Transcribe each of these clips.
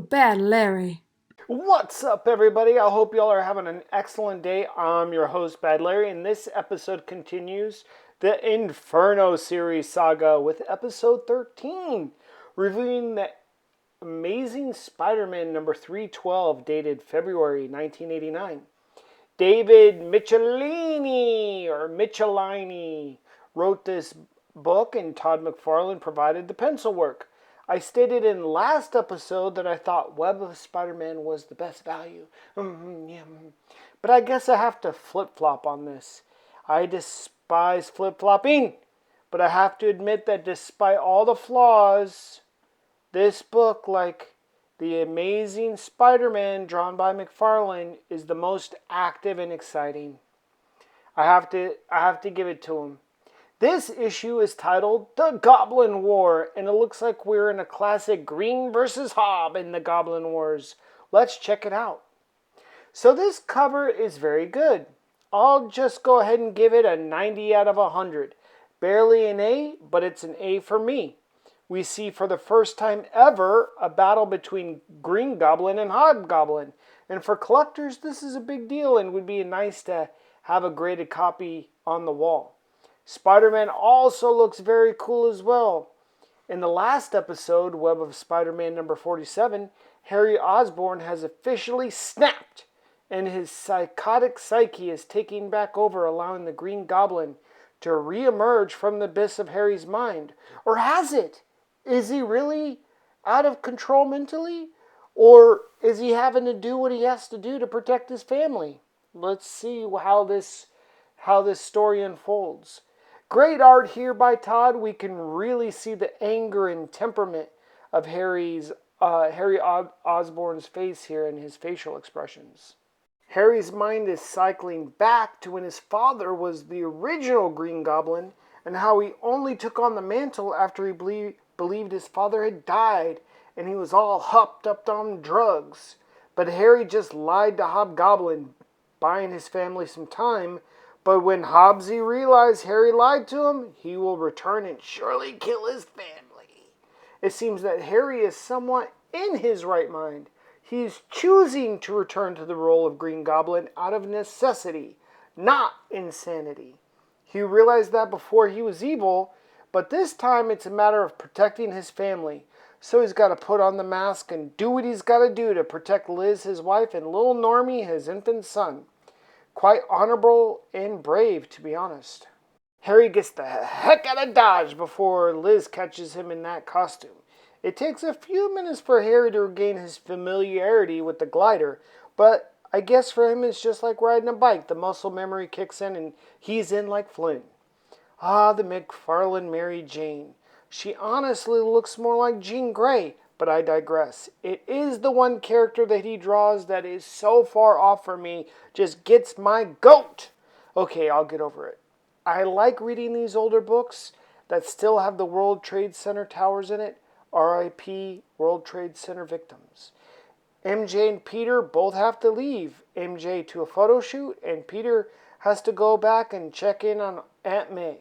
Bad Larry. What's up, everybody? I hope y'all are having an excellent day. I'm your host, Bad Larry, and this episode continues the Inferno series saga with episode 13, reviewing the Amazing Spider-Man number 312, dated February 1989. David Michelini wrote this book, and Todd McFarlane provided the pencil work. I stated in last episode that I thought Web of Spider-Man was the best value. But I guess I have to flip-flop on this. I despise flip-flopping, but I have to admit that despite all the flaws, this book, like The Amazing Spider-Man drawn by McFarlane, is the most active and exciting. I have to give it to him. This issue is titled The Goblin War, and it looks like we're in a classic Green versus Hob in the Goblin Wars. Let's check it out. So this cover is very good. I'll just go ahead and give it a 90 out of 100. Barely an A, but it's an A for me. We see for the first time ever a battle between Green Goblin and Hobgoblin. And for collectors, this is a big deal and would be nice to have a graded copy on the wall. Spider-Man also looks very cool as well. In the last episode, Web of Spider-Man number 47, Harry Osborn has officially snapped, and his psychotic psyche is taking back over, allowing the Green Goblin to re-emerge from the abyss of Harry's mind. Or has it? Is he really out of control mentally? Or is he having to do what he has to do to protect his family? Let's see how this story unfolds. Great art here by Todd. We can really see the anger and temperament of Harry Osborn's face here and his facial expressions. Harry's mind is cycling back to when his father was the original Green Goblin and how he only took on the mantle after he believed his father had died and he was all hopped up on drugs. But Harry just lied to Hobgoblin, buying his family some time. But when Hobbsy realized Harry lied to him, he will return and surely kill his family. It seems that Harry is somewhat in his right mind. He's choosing to return to the role of Green Goblin out of necessity, not insanity. He realized that before he was evil, but this time it's a matter of protecting his family. So he's got to put on the mask and do what he's got to do to protect Liz, his wife, and little Normie, his infant son. Quite honorable and brave, to be honest. Harry gets the heck out of Dodge before Liz catches him in that costume. It takes a few minutes for Harry to regain his familiarity with the glider, but I guess for him it's just like riding a bike. The muscle memory kicks in and he's in like Flynn. Ah, the McFarlane Mary Jane. She honestly looks more like Jean Grey, but I digress. It is the one character that he draws that is so far off for me, just gets my goat. Okay, I'll get over it. I like reading these older books that still have the World Trade Center towers in it. R.I.P. World Trade Center victims. MJ and Peter both have to leave. MJ to a photo shoot, and Peter has to go back and check in on Aunt May.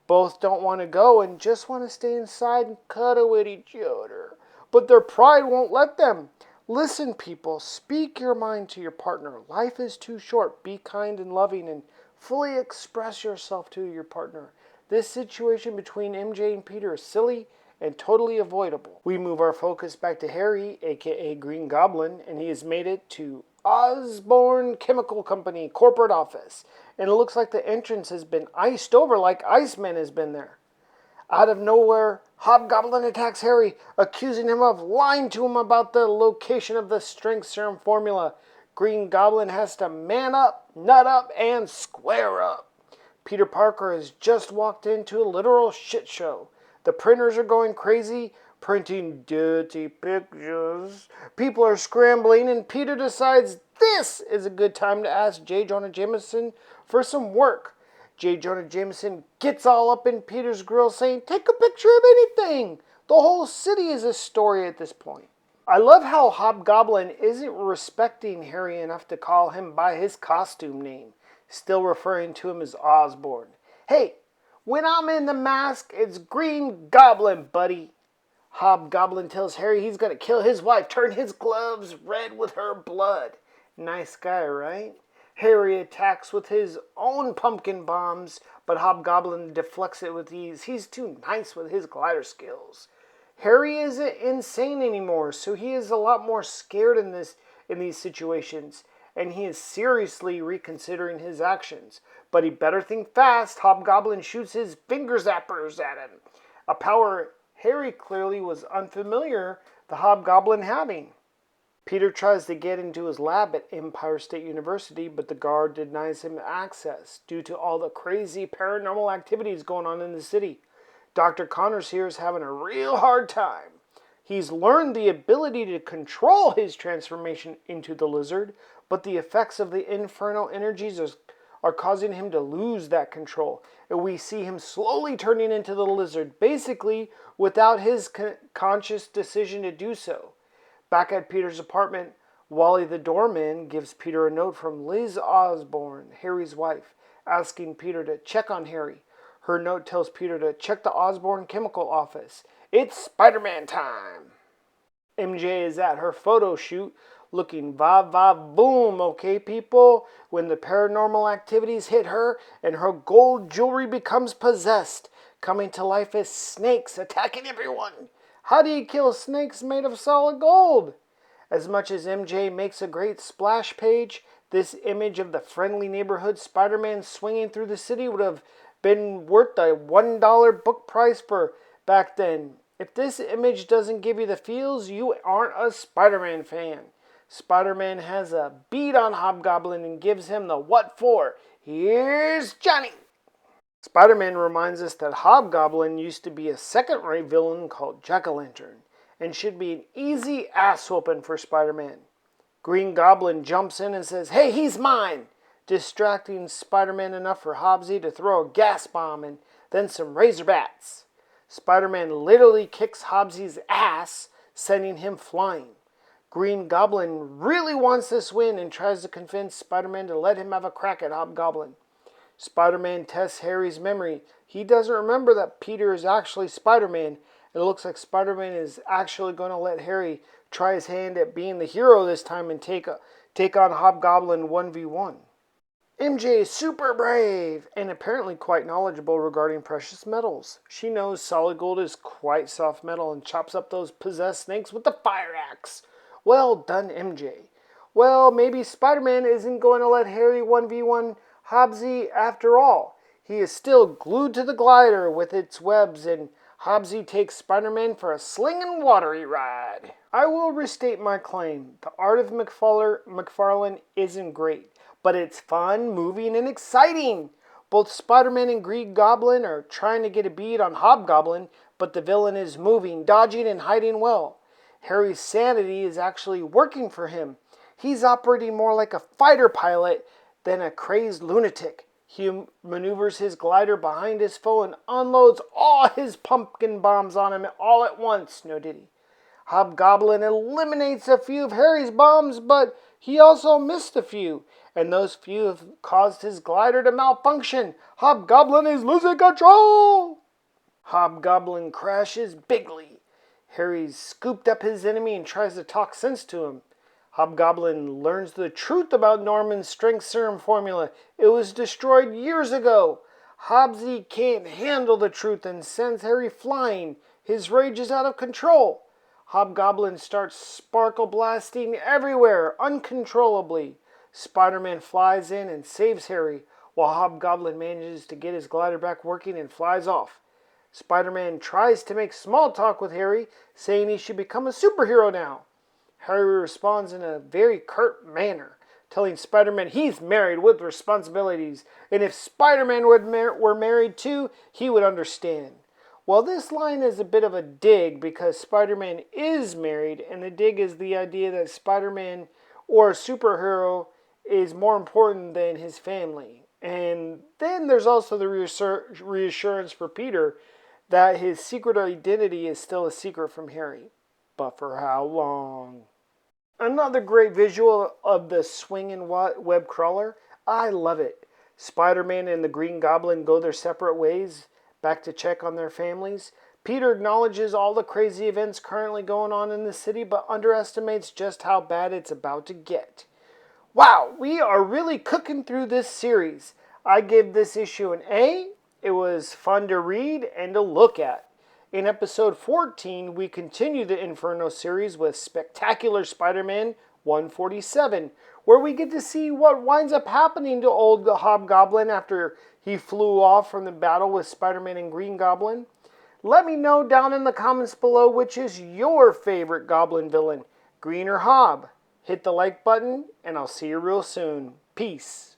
Both don't want to go and just want to stay inside and cuddle with each other. But their pride won't let them. Listen, people, speak your mind to your partner. Life is too short. Be kind and loving and fully express yourself to your partner. This situation between MJ and Peter is silly and totally avoidable. We move our focus back to Harry, aka Green Goblin, and he has made it to Osborn Chemical Company corporate office. And it looks like the entrance has been iced over like Iceman has been there. Out of nowhere, Hobgoblin attacks Harry, accusing him of lying to him about the location of the strength serum formula. Green Goblin has to man up, nut up, and square up. Peter Parker has just walked into a literal shit show. The printers are going crazy, printing dirty pictures. People are scrambling, and Peter decides this is a good time to ask J. Jonah Jameson for some work. J. Jonah Jameson gets all up in Peter's grill saying, take a picture of anything. The whole city is a story at this point. I love how Hobgoblin isn't respecting Harry enough to call him by his costume name, still referring to him as Osborn. Hey, when I'm in the mask, it's Green Goblin, buddy. Hobgoblin tells Harry he's going to kill his wife, turn his gloves red with her blood. Nice guy, right? Harry attacks with his own pumpkin bombs, but Hobgoblin deflects it with ease. He's too nice with his glider skills. Harry isn't insane anymore, so he is a lot more scared in these situations, and he is seriously reconsidering his actions. But he better think fast. Hobgoblin shoots his finger zappers at him, a power Harry clearly was unfamiliar the Hobgoblin having. Peter tries to get into his lab at Empire State University, but the guard denies him access due to all the crazy paranormal activities going on in the city. Dr. Connors here is having a real hard time. He's learned the ability to control his transformation into the lizard, but the effects of the Inferno energies are causing him to lose that control. And we see him slowly turning into the lizard, basically without his conscious decision to do so. Back at Peter's apartment, Wally the doorman gives Peter a note from Liz Osborne, Harry's wife, asking Peter to check on Harry. Her note tells Peter to check the Osborne chemical office. It's Spider-Man time! MJ is at her photo shoot looking va-va-boom, okay people? When the paranormal activities hit her and her gold jewelry becomes possessed, coming to life as snakes attacking everyone. How do you kill snakes made of solid gold? As much as MJ makes a great splash page, this image of the friendly neighborhood Spider-Man swinging through the city would have been worth the $1 book price for back then. If this image doesn't give you the feels, you aren't a Spider-Man fan. Spider-Man has a beat on Hobgoblin and gives him the what for. Here's Johnny! Spider-Man reminds us that Hobgoblin used to be a second-rate villain called Jack-o'-lantern and should be an easy ass-whooping for Spider-Man. Green Goblin jumps in and says, "Hey, he's mine!" distracting Spider-Man enough for Hobbsy to throw a gas bomb and then some razor bats. Spider-Man literally kicks Hobbsy's ass, sending him flying. Green Goblin really wants this win and tries to convince Spider-Man to let him have a crack at Hobgoblin. Spider-Man tests Harry's memory. He doesn't remember that Peter is actually Spider-Man. It looks like Spider-Man is actually going to let Harry try his hand at being the hero this time and take on Hobgoblin 1v1. MJ is super brave and apparently quite knowledgeable regarding precious metals. She knows solid gold is quite soft metal and chops up those possessed snakes with the fire axe. Well done, MJ. Well, maybe Spider-Man isn't going to let Harry 1v1 Hobbsy after all. He is still glued to the glider with its webs, and Hobbsy takes Spider-Man for a sling and watery ride. I will restate my claim. The art of McFarlane isn't great, but it's fun, moving, and exciting. Both Spider-Man and Green Goblin are trying to get a bead on Hobgoblin, but the villain is moving, dodging, and hiding well. Harry's sanity is actually working for him. He's operating more like a fighter pilot than a crazed lunatic. He maneuvers his glider behind his foe and unloads all his pumpkin bombs on him all at once. No did he. Hobgoblin eliminates a few of Harry's bombs, but he also missed a few, and those few have caused his glider to malfunction. Hobgoblin is losing control! Hobgoblin crashes bigly. Harry scooped up his enemy and tries to talk sense to him. Hobgoblin learns the truth about Norman's strength serum formula. It was destroyed years ago. Hobbsy can't handle the truth and sends Harry flying. His rage is out of control. Hobgoblin starts sparkle blasting everywhere, uncontrollably. Spider-Man flies in and saves Harry, while Hobgoblin manages to get his glider back working and flies off. Spider-Man tries to make small talk with Harry, saying he should become a superhero now. Harry responds in a very curt manner, telling Spider-Man he's married with responsibilities, and if Spider-Man were married too, he would understand. Well, this line is a bit of a dig because Spider-Man is married, and the dig is the idea that Spider-Man or a superhero is more important than his family. And then there's also the reassurance for Peter that his secret identity is still a secret from Harry. But for how long? Another great visual of the swinging web crawler. I love it. Spider-Man and the Green Goblin go their separate ways, back to check on their families. Peter acknowledges all the crazy events currently going on in the city, but underestimates just how bad it's about to get. Wow, we are really cooking through this series. I give this issue an A. It was fun to read and to look at. In episode 14, we continue the Inferno series with Spectacular Spider-Man 147, where we get to see what winds up happening to old Hobgoblin after he flew off from the battle with Spider-Man and Green Goblin. Let me know down in the comments below which is your favorite Goblin villain, Green or Hob. Hit the like button, and I'll see you real soon. Peace.